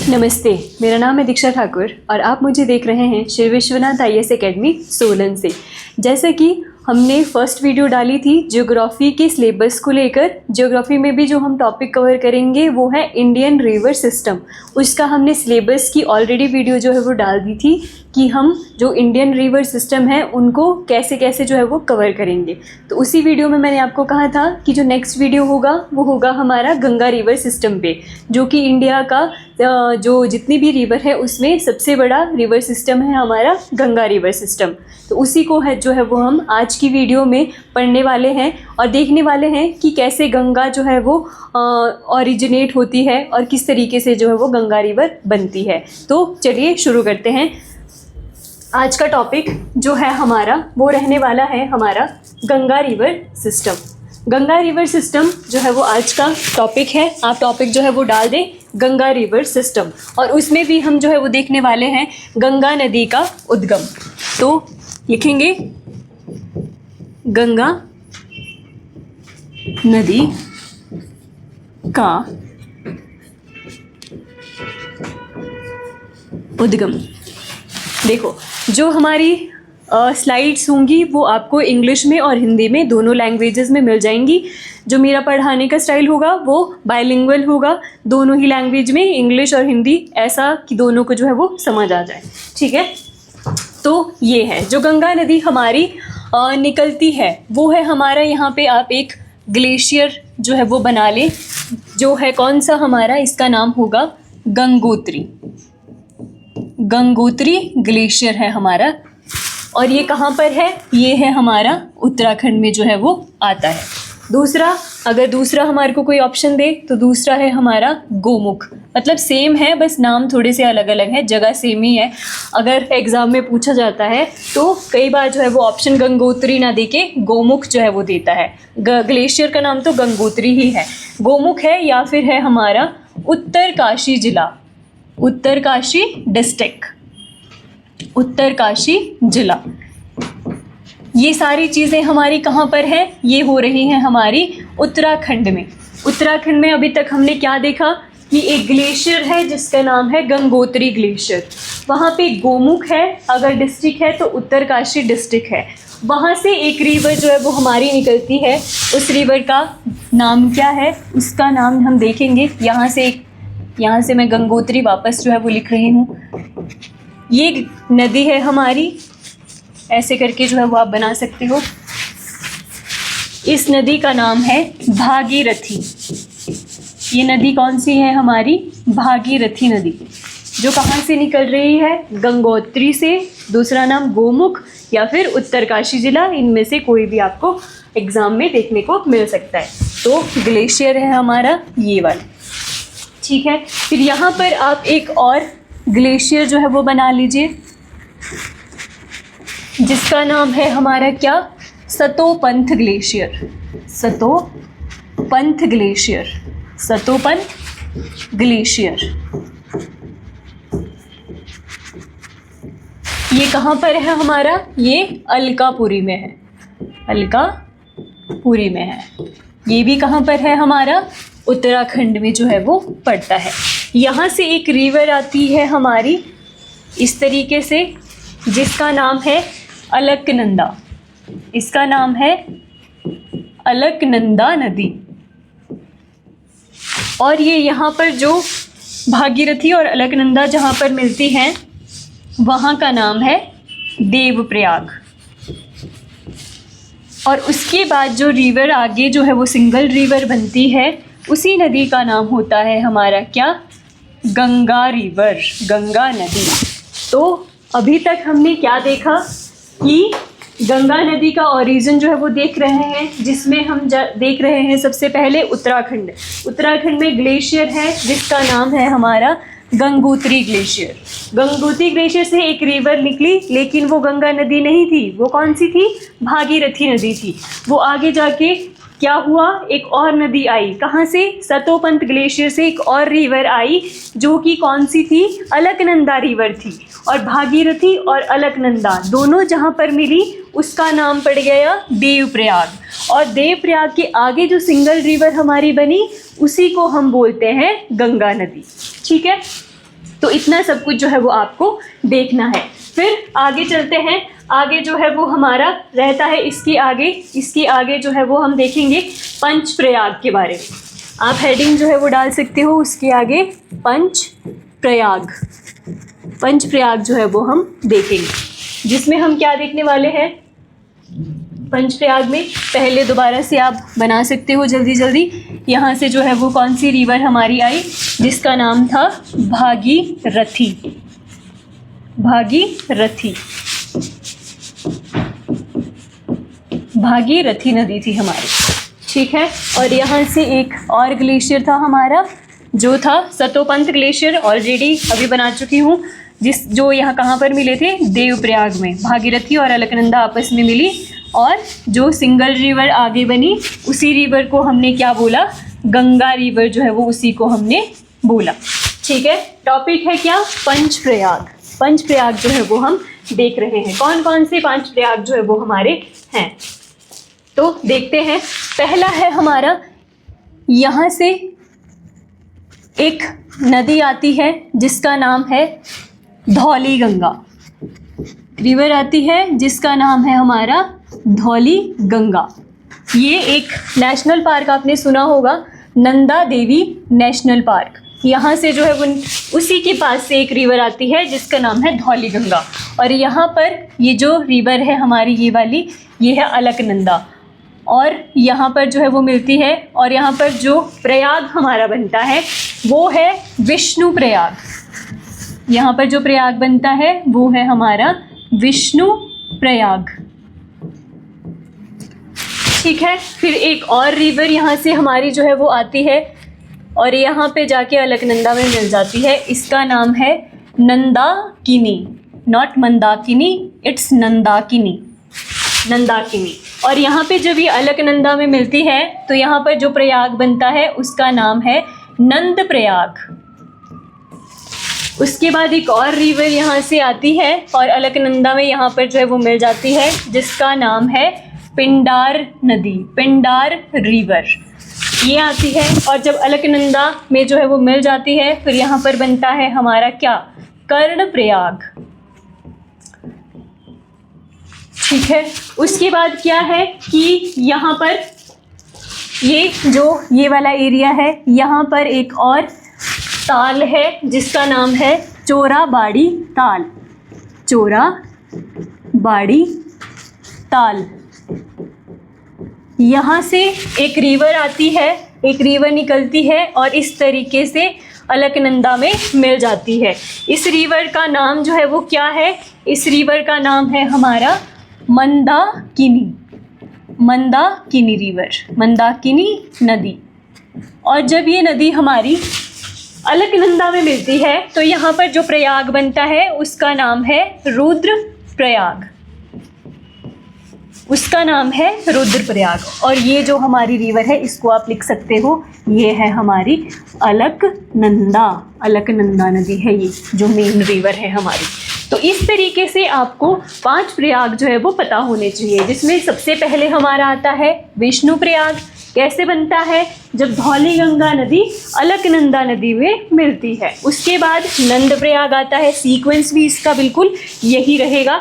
नमस्ते, मेरा नाम है दीक्षा ठाकुर और आप मुझे देख रहे हैं श्री विश्वनाथ IAS एकेडमी सोलन से। जैसे कि हमने फर्स्ट वीडियो डाली थी ज्योग्राफी के सिलेबस को लेकर, ज्योग्राफी में भी जो हम टॉपिक कवर करेंगे वो है इंडियन रिवर सिस्टम। उसका हमने सिलेबस की ऑलरेडी वीडियो जो है वो डाल दी थी कि हम जो इंडियन रिवर सिस्टम है उनको कैसे कैसे जो है वो कवर करेंगे। तो उसी वीडियो में मैंने आपको कहा था कि जो नेक्स्ट वीडियो होगा वो होगा हमारा गंगा रिवर सिस्टम पे, जो कि इंडिया का जो जितनी भी रिवर है उसमें सबसे बड़ा रिवर सिस्टम है हमारा गंगा रिवर सिस्टम। तो उसी को है जो है वो हम आज की वीडियो में पढ़ने वाले हैं और देखने वाले हैं कि कैसे गंगा जो है वो ओरिजिनेट होती है और किस तरीके से जो है वो गंगा रिवर बनती है। तो चलिए शुरू करते हैं। आज का टॉपिक जो है हमारा वो रहने वाला है हमारा Ganga river system. Ganga river system जो है वो आज का टॉपिक है। आप टॉपिक जो है वो डाल दें गंगा रिवर सिस्टम, और उसमें भी हम जो है वो देखने वाले हैं गंगा नदी का उद्गम। तो लिखेंगे गंगा नदी का उद्गम। देखो, जो हमारी स्लाइड्स होंगी वो आपको इंग्लिश में और हिंदी में दोनों लैंग्वेजेस में मिल जाएंगी। जो मेरा पढ़ाने का स्टाइल होगा वो बाइलिंगुअल होगा, दोनों ही लैंग्वेज में, इंग्लिश और हिंदी, ऐसा कि दोनों को जो है वो समझ आ जाए। ठीक है, तो ये है जो गंगा नदी हमारी निकलती है वो है हमारा, यहाँ पे आप एक ग्लेशियर जो है वो बना लें, जो है कौन सा हमारा, इसका नाम होगा गंगोत्री। गंगोत्री ग्लेशियर है हमारा, और ये कहाँ पर है, ये है हमारा उत्तराखंड में जो है वो आता है। दूसरा, अगर दूसरा हमारे को कोई ऑप्शन दे तो दूसरा है हमारा गोमुख। मतलब सेम है, बस नाम थोड़े से अलग अलग है, जगह सेम ही है। अगर एग्ज़ाम में पूछा जाता है तो कई बार जो है वो ऑप्शन गंगोत्री ना दे के गोमुख जो है वो देता है। ग्लेशियर का नाम तो गंगोत्री ही है, गोमुख है, या फिर है हमारा उत्तरकाशी जिला, उत्तरकाशी डिस्ट्रिक्ट, उत्तरकाशी जिला। ये सारी चीज़ें हमारी कहाँ पर है, ये हो रही हैं हमारी उत्तराखंड में। उत्तराखंड में अभी तक हमने क्या देखा कि एक ग्लेशियर है जिसका नाम है गंगोत्री ग्लेशियर, वहाँ पे गोमुख है, अगर डिस्ट्रिक्ट है तो उत्तरकाशी डिस्ट्रिक्ट है। वहाँ से एक रिवर जो है वो हमारी निकलती है, उस रिवर का नाम क्या है, उसका नाम हम देखेंगे। यहाँ से मैं गंगोत्री वापस जो है वो लिख रही हूँ। ये नदी है हमारी, ऐसे करके जो है वो आप बना सकते हो। इस नदी का नाम है भागीरथी। ये नदी कौन सी है हमारी, भागीरथी नदी, जो कहाँ से निकल रही है, गंगोत्री से। दूसरा नाम गोमुख या फिर उत्तरकाशी जिला, इनमें से कोई भी आपको एग्जाम में देखने को मिल सकता है। तो ग्लेशियर है हमारा ये वाला। ठीक है, फिर यहाँ पर आप एक और ग्लेशियर जो है वो बना लीजिए, जिसका नाम है हमारा क्या, Satopanth glacier. Satopanth glacier, Satopanth glacier. ये कहाँ पर है हमारा, ये अलकापुरी में है, अलकापुरी में है। ये भी कहाँ पर है हमारा, उत्तराखंड में जो है वो पड़ता है। यहाँ से एक रिवर आती है हमारी इस तरीके से, जिसका नाम है अलकनंदा। इसका नाम है अलकनंदा नदी। और ये यहाँ पर जो भागीरथी और अलकनंदा जहाँ पर मिलती हैं वहाँ का नाम है देवप्रयाग। और उसके बाद जो रिवर आगे जो है वो सिंगल रिवर बनती है, उसी नदी का नाम होता है हमारा क्या, गंगा रिवर, गंगा नदी। तो अभी तक हमने क्या देखा कि गंगा नदी का ओरिजिन जो है वो देख रहे हैं, जिसमें हम देख रहे हैं सबसे पहले उत्तराखंड। उत्तराखंड में ग्लेशियर है जिसका नाम है हमारा गंगोत्री ग्लेशियर। गंगोत्री ग्लेशियर से एक रिवर निकली, लेकिन वो गंगा नदी नहीं थी, वो कौन सी थी, भागीरथी नदी थी। वो आगे जाके क्या हुआ, एक और नदी आई, कहाँ से, सतोपंथ ग्लेशियर से एक और रिवर आई, जो कि कौन सी थी, अलकनंदा रिवर थी। और भागीरथी और अलकनंदा दोनों जहाँ पर मिली उसका नाम पड़ गया देवप्रयाग। और देवप्रयाग के आगे जो सिंगल रिवर हमारी बनी उसी को हम बोलते हैं गंगा नदी। ठीक है, तो इतना सब कुछ जो है वो आपको देखना है। फिर आगे चलते हैं। आगे जो है वो हमारा रहता है इसके आगे जो है वो हम देखेंगे पंचप्रयाग के बारे में। आप हेडिंग जो है वो डाल सकते हो उसके आगे पंचप्रयाग। पंचप्रयाग जो है वो हम देखेंगे, जिसमें हम क्या देखने वाले हैं पंचप्रयाग में। पहले दोबारा से आप बना सकते हो जल्दी जल्दी। यहाँ से जो है वो कौन सी रिवर हमारी आई, जिसका नाम था भागीरथी। भागीरथी, भागीरथी नदी थी हमारी, ठीक है। और यहाँ से एक और ग्लेशियर था हमारा, जो था सतोपंत ग्लेशियर। ऑलरेडी अभी बना चुकी हूँ, जो यहाँ कहाँ पर मिले थे, देवप्रयाग में। भागीरथी और अलकनंदा आपस में मिली, और जो सिंगल रिवर आगे बनी उसी रिवर को हमने क्या बोला, गंगा रिवर जो है वो उसी को हमने बोला, ठीक है। टॉपिक है क्या, पंचप्रयाग। पंचप्रयाग जो है वो हम देख रहे हैं। कौन कौन से पंचप्रयाग जो है वो हमारे हैं, तो देखते हैं। पहला है हमारा, यहाँ से एक नदी आती है जिसका नाम है धौली गंगा। रिवर आती है जिसका नाम है हमारा धौली गंगा। ये एक नेशनल पार्क आपने सुना होगा, नंदा देवी नेशनल पार्क। यहाँ से जो है वो उसी के पास से एक रिवर आती है जिसका नाम है धौली गंगा। और यहाँ पर ये जो रिवर है हमारी, ये वाली, ये है अलकनंदा, और यहाँ पर जो है वो मिलती है। और यहाँ पर जो प्रयाग हमारा बनता है वो है विष्णु प्रयाग। यहाँ पर जो प्रयाग बनता है वो है हमारा विष्णु प्रयाग, ठीक है। फिर एक और रिवर यहाँ से हमारी जो है वो आती है और यहाँ पे जाके अलकनंदा में मिल जाती है। इसका नाम है नंदाकिनी, नॉट मंदाकिनी, इट्स नंदाकिनी, नंदाकिनी। और यहाँ पे जब ये अलकनंदा में मिलती है तो यहाँ पर जो प्रयाग बनता है उसका नाम है नंद प्रयाग। उसके बाद एक और रिवर यहाँ से आती है और अलकनंदा में यहाँ पर जो है वो मिल जाती है, जिसका नाम है पिंडार नदी, पिंडार रिवर, ये आती है। और जब अलकनंदा में जो है वो मिल जाती है फिर यहाँ पर बनता है हमारा क्या, कर्णप्रयाग, ठीक है। उसके बाद क्या है कि यहाँ पर ये वाला एरिया है, यहाँ पर एक और ताल है जिसका नाम है चोराबाड़ी ताल, चोराबाड़ी ताल। यहाँ से एक रिवर आती है, एक रिवर निकलती है और इस तरीके से अलकनंदा में मिल जाती है। इस रिवर का नाम जो है वो क्या है, इस रिवर का नाम है हमारा मंदाकिनी, मंदाकिनी रिवर, मंदाकिनी नदी। और जब ये नदी हमारी अलकनंदा में मिलती है तो यहाँ पर जो प्रयाग बनता है उसका नाम है रुद्र प्रयाग, उसका नाम है रुद्रप्रयाग। और ये जो हमारी रिवर है इसको आप लिख सकते हो, ये है हमारी अलकनंदा, अलकनंदा नदी है ये जो मेन रिवर है हमारी। तो इस तरीके से आपको 5 प्रयाग जो है वो पता होने चाहिए, जिसमें सबसे पहले हमारा आता है विष्णु प्रयाग। कैसे बनता है, जब धौली गंगा नदी अलकनंदा नदी में मिलती है। उसके बाद नंद प्रयाग आता है, सीक्वेंस भी इसका बिल्कुल यही रहेगा।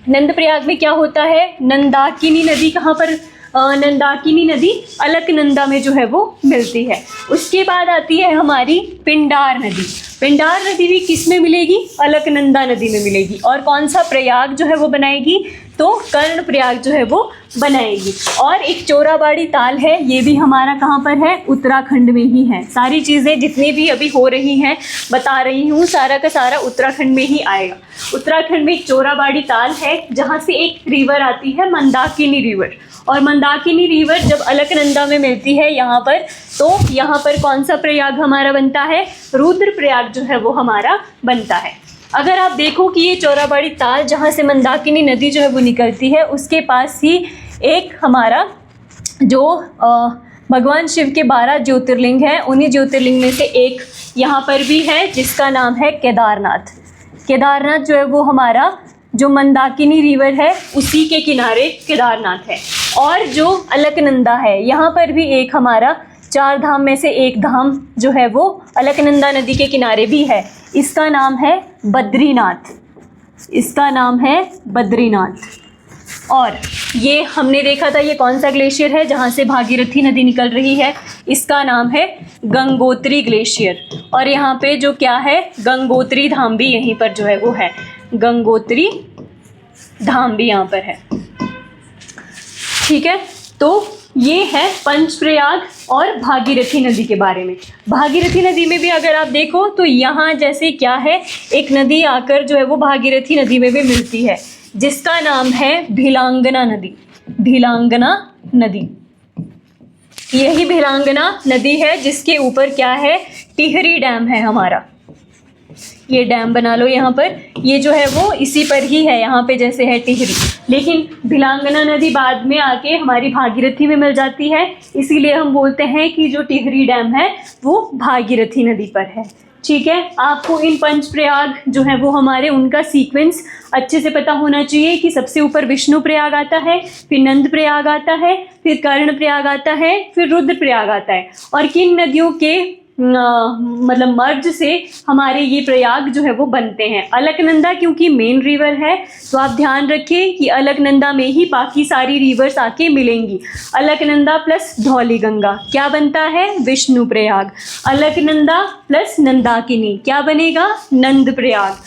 नंद प्रयाग में क्या होता है, नंदाकिनी नदी कहाँ पर, नंदाकिनी नदी अलकनंदा में जो है वो मिलती है। उसके बाद आती है हमारी पिंडार नदी। पिंडार नदी भी किस में मिलेगी, अलकनंदा नदी में मिलेगी। और कौन सा प्रयाग जो है वो बनाएगी, तो कर्ण प्रयाग जो है वो बनाएगी। और एक चोराबाड़ी ताल है, ये भी हमारा कहाँ पर है, उत्तराखंड में ही है। सारी चीज़ें जितनी भी अभी हो रही हैं बता रही हूँ, सारा का सारा उत्तराखंड में ही आएगा। उत्तराखंड में एक चोराबाड़ी ताल है जहाँ से एक रिवर आती है मंदाकिनी रिवर। और मंदाकिनी रिवर जब अलकनंदा में मिलती है यहाँ पर, तो यहाँ पर कौन सा प्रयाग हमारा बनता है, रुद्र प्रयाग जो है वो हमारा बनता है। अगर आप देखो कि ये चोराबाड़ी ताल जहाँ से मंदाकिनी नदी जो है वो निकलती है, उसके पास ही एक हमारा जो भगवान शिव के 12 ज्योतिर्लिंग हैं, उन्हीं ज्योतिर्लिंग में से एक यहाँ पर भी है जिसका नाम है केदारनाथ। केदारनाथ जो है वो हमारा जो मंदाकिनी रिवर है उसी के किनारे केदारनाथ है। और जो अलकनंदा है, यहाँ पर भी एक हमारा 4 धाम में से एक धाम जो है वो अलकनंदा नदी के किनारे भी है। इसका नाम है बद्रीनाथ, इसका नाम है बद्रीनाथ। और ये हमने देखा था ये कौन सा ग्लेशियर है जहाँ से भागीरथी नदी निकल रही है, इसका नाम है गंगोत्री ग्लेशियर। और यहाँ पे जो क्या है, गंगोत्री धाम भी यहीं पर जो है वो है, गंगोत्री धाम भी यहाँ पर है। ठीक है, तो ये है पंचप्रयाग और भागीरथी नदी के बारे में। भागीरथी नदी में भी अगर आप देखो तो यहाँ जैसे क्या है, एक नदी आकर जो है वो भागीरथी नदी में भी मिलती है, जिसका नाम है भिलांगना नदी, भिलांगना नदी। यही भिलांगना नदी है जिसके ऊपर क्या है, टिहरी डैम है हमारा। ये डैम बना लो यहाँ पर, ये जो है वो इसी पर ही है, यहाँ पे जैसे है टिहरी, लेकिन भिलांगना नदी बाद में आके हमारी भागीरथी में मिल जाती है, इसीलिए हम बोलते हैं कि जो टिहरी डैम है वो भागीरथी नदी पर है। ठीक है, आपको इन पंचप्रयाग जो है वो हमारे उनका सीक्वेंस अच्छे से पता होना चाहिए कि सबसे ऊपर विष्णु प्रयाग आता है, फिर नंद प्रयाग आता है, फिर कर्ण प्रयाग आता है, फिर रुद्र प्रयाग आता है। और किन नदियों के मतलब मर्ज से हमारे ये प्रयाग जो है वो बनते हैं। अलकनंदा क्योंकि मेन रिवर है, तो आप ध्यान रखें कि अलकनंदा में ही बाकी सारी रिवर्स आके मिलेंगी। अलकनंदा प्लस धौली गंगा क्या बनता है, विष्णु प्रयाग। अलकनंदा प्लस नंदाकिनी क्या बनेगा, नंद प्रयाग।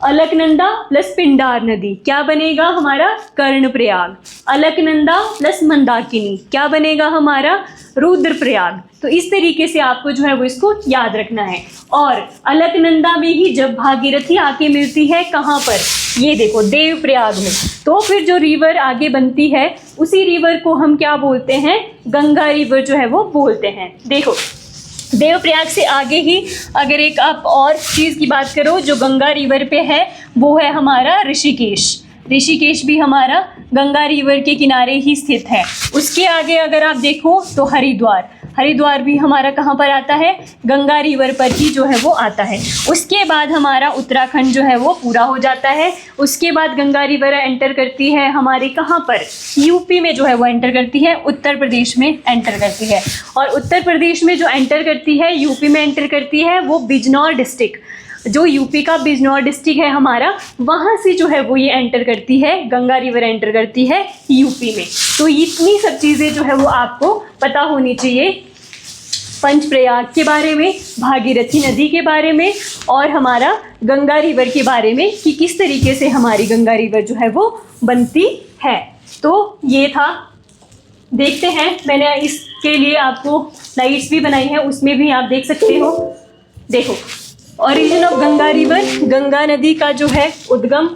अलकनंदा प्लस पिंडार नदी क्या बनेगा हमारा, कर्ण प्रयाग। अलकनंदा प्लस मंदाकिनी क्या बनेगा हमारा, रुद्र प्रयाग। तो इस तरीके से आपको जो है वो इसको याद रखना है। और अलकनंदा में ही जब भागीरथी आके मिलती है कहाँ पर, ये देखो देव प्रयाग में, तो फिर जो रिवर आगे बनती है उसी रिवर को हम क्या बोलते हैं, गंगा रिवर जो है वो बोलते हैं। देखो देवप्रयाग से आगे ही अगर एक आप और चीज़ की बात करो जो गंगा रिवर पे है, वो है हमारा ऋषिकेश। ऋषिकेश भी हमारा गंगा रिवर के किनारे ही स्थित है। उसके आगे अगर आप देखो तो हरिद्वार, हरिद्वार भी हमारा कहाँ पर आता है, गंगा रिवर पर ही जो है वो आता है। उसके बाद हमारा उत्तराखंड जो है वो पूरा हो जाता है। उसके बाद गंगा रिवर एंटर करती है हमारे कहाँ पर, यूपी में जो है वो एंटर करती है, उत्तर प्रदेश में एंटर करती है। और उत्तर प्रदेश में जो एंटर करती है, यूपी में एंटर करती है, वो बिजनौर डिस्ट्रिक्ट, जो यूपी का बिजनौर डिस्ट्रिक्ट है हमारा, वहाँ से जो है वो ये एंटर करती है, गंगा रिवर एंटर करती है यूपी में। तो इतनी सब चीज़ें जो है वो आपको पता होनी चाहिए पंचप्रयाग के बारे में, भागीरथी नदी के बारे में और हमारा गंगा रिवर के बारे में कि किस तरीके से हमारी गंगा रिवर जो है वो बनती है। तो ये था, देखते हैं, मैंने इसके लिए आपको स्लाइड्स भी बनाई है, उसमें भी आप देख सकते हो। देखो origin of Ganga river, Ganga नदी का जो है उद्गम,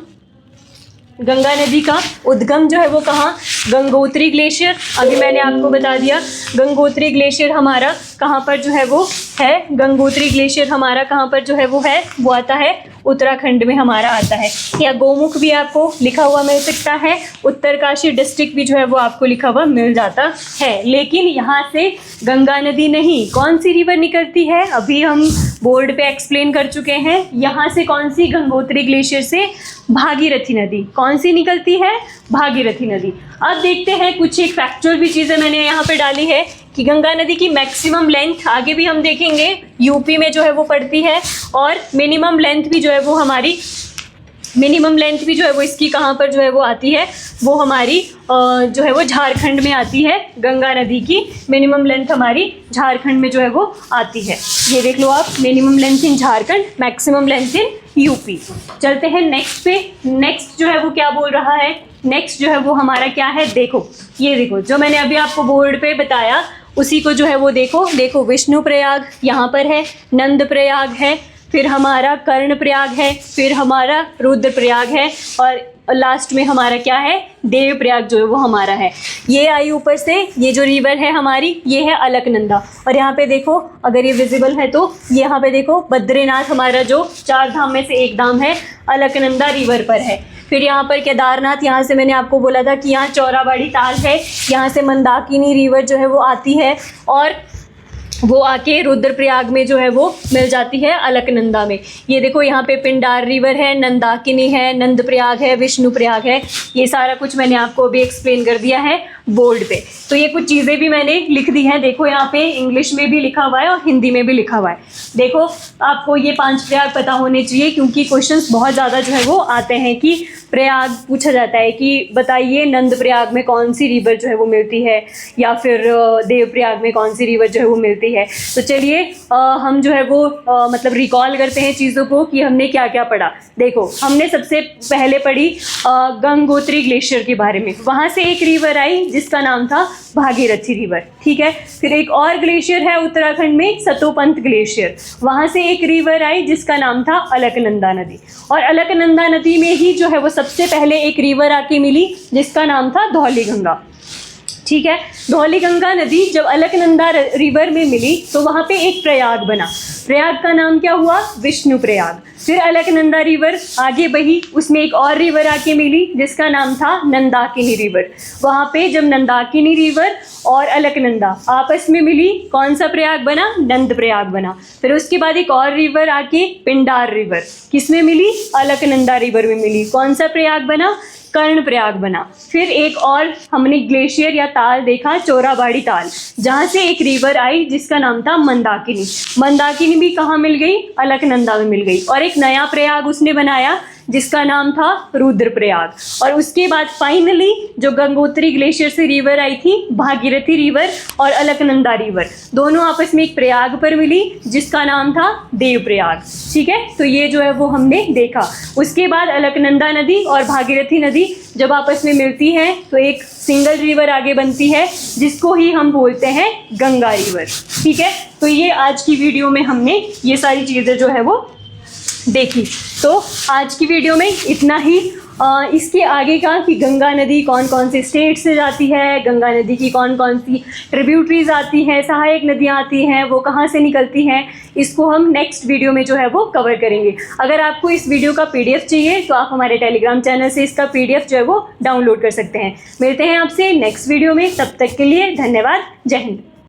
गंगा नदी का उद्गम जो है वो कहाँ, गंगोत्री ग्लेशियर। अभी मैंने आपको बता दिया गंगोत्री ग्लेशियर हमारा कहाँ पर जो है वो है, गंगोत्री ग्लेशियर हमारा कहाँ पर जो है वो है, वो आता है उत्तराखंड में हमारा आता है। या गोमुख भी आपको लिखा हुआ मिल सकता है, उत्तरकाशी डिस्ट्रिक्ट भी जो है वो आपको लिखा हुआ मिल जाता है। लेकिन यहाँ से गंगा नदी नहीं, कौन सी रिवर निकलती है, अभी हम बोर्ड पे एक्सप्लेन कर चुके हैं। यहाँ से कौन सी, गंगोत्री ग्लेशियर से भागीरथी नदी, कौन सी निकलती है, भागीरथी नदी। अब देखते हैं कुछ एक फैक्चुअल भी चीज़ें मैंने यहाँ पे डाली है कि गंगा नदी की मैक्सिमम लेंथ आगे भी हम देखेंगे यूपी में जो है वो पड़ती है, और मिनिमम लेंथ भी जो है वो हमारी, मिनिमम लेंथ भी जो है वो इसकी कहाँ पर जो है वो आती है, वो हमारी जो है वो झारखंड में आती है। गंगा नदी की मिनिमम लेंथ हमारी झारखंड में जो है वो आती है। ये देख लो आप, minimum length in Jharkhand, maximum length in UP. चलते हैं नेक्स्ट पे। नेक्स्ट जो है वो क्या बोल रहा है, नेक्स्ट जो है वो हमारा क्या है, देखो ये देखो जो मैंने अभी आपको बोर्ड पे बताया उसी को जो है वो देखो। देखो विष्णु प्रयाग यहाँ पर है, नंद प्रयाग है, फिर हमारा कर्ण प्रयाग है, फिर हमारा रुद्र प्रयाग है, और लास्ट में हमारा क्या है, देव प्रयाग जो है वो हमारा है। ये आई ऊपर से, ये जो रिवर है हमारी ये है अलकनंदा। और यहाँ पे देखो अगर ये विजिबल है तो यहाँ पे देखो बद्रीनाथ हमारा जो 4 धाम में से एक धाम है, अलकनंदा रिवर पर है। फिर यहाँ पर केदारनाथ, यहाँ से मैंने आपको बोला था कि यहाँ चौराबाड़ी ताल है, यहाँ से मंदाकिनी रिवर जो है वो आती है, और वो आके रुद्रप्रयाग में जो है वो मिल जाती है अलकनंदा में। ये देखो यहाँ पे पिंडार रिवर है, नंदाकिनी है, नंद प्रयाग है, विष्णु प्रयाग है, ये सारा कुछ मैंने आपको अभी एक्सप्लेन कर दिया है। बोर्ड पे। तो ये कुछ चीज़ें भी मैंने लिख दी हैं, देखो यहाँ पे इंग्लिश में भी लिखा हुआ है और हिंदी में भी लिखा हुआ है। देखो आपको ये 5 प्रयाग पता होने चाहिए, क्योंकि क्वेश्चंस बहुत ज़्यादा जो है वो आते हैं कि प्रयाग पूछा जाता है कि बताइए नंद प्रयाग में कौन सी रिवर जो है वो मिलती है, या फिर देव प्रयाग में कौन सी रिवर जो है वो मिलती है। तो चलिए हम जो है वो मतलब रिकॉल करते हैं चीज़ों को कि हमने क्या क्या पढ़ा। देखो हमने सबसे पहले पढ़ी गंगोत्री ग्लेशियर के बारे में। वहाँ से एक रिवर आई जिसका नाम था भागीरथी रिवर, ठीक है। फिर एक और ग्लेशियर है उत्तराखंड में, सतोपंत ग्लेशियर। वहाँ से एक रिवर आई जिसका नाम था अलकनंदा नदी, और अलकनंदा नदी में ही जो है वो सबसे पहले एक रिवर आके मिली जिसका नाम था धौलीगंगा, ठीक है। धौलीगंगा नदी जब अलकनंदा रिवर में मिली तो वहाँ पे एक प्रयाग बना। प्रयाग का नाम क्या हुआ? विष्णु प्रयाग। फिर अलकनंदा रिवर आगे बही, उसमें एक और रिवर आके मिली जिसका नाम था नंदाकिनी रिवर। वहाँ पे जब नंदाकिनी रिवर और अलकनंदा आपस में मिली, कौन सा प्रयाग बना? नंद प्रयाग बना। फिर उसके बाद एक और रिवर आके पिंडार रिवर किसमें मिली? अलकनंदा रिवर में मिली। कौन सा प्रयाग बना? कर्ण प्रयाग बना। फिर एक और हमने ग्लेशियर या ताल देखा, चोराबाड़ी ताल, जहाँ से एक रिवर आई जिसका नाम था मंदाकिनी। मंदाकिनी भी कहाँ मिल गई? अलकनंदा में मिल गई। और एक नया प्रयाग उसने बनाया जिसका नाम था रुद्रप्रयाग। और उसके बाद फाइनली जो गंगोत्री ग्लेशियर से रिवर आई थी, भागीरथी रिवर और अलकनंदा रिवर, दोनों आपस में एक प्रयाग पर मिली जिसका नाम था देवप्रयाग, ठीक है। तो ये जो है वो हमने देखा। उसके बाद अलकनंदा नदी और भागीरथी नदी जब आपस में मिलती हैं तो एक सिंगल रिवर आगे बनती है जिसको ही हम बोलते हैं गंगा रिवर, ठीक है। तो ये आज की वीडियो में हमने ये सारी चीज़ें जो है वो देखी। तो आज की वीडियो में इतना ही। इसके आगे का कि गंगा नदी कौन कौन से स्टेट से जाती है, गंगा नदी की कौन कौन सी ट्रिब्यूटरीज आती हैं, सहायक नदियाँ आती हैं, वो कहाँ से निकलती हैं, इसको हम नेक्स्ट वीडियो में जो है वो कवर करेंगे। अगर आपको इस वीडियो का PDF चाहिए तो आप हमारे टेलीग्राम चैनल से इसका PDF जो है वो डाउनलोड कर सकते हैं। मिलते हैं आपसे नेक्स्ट वीडियो में, तब तक के लिए धन्यवाद। जय हिंद।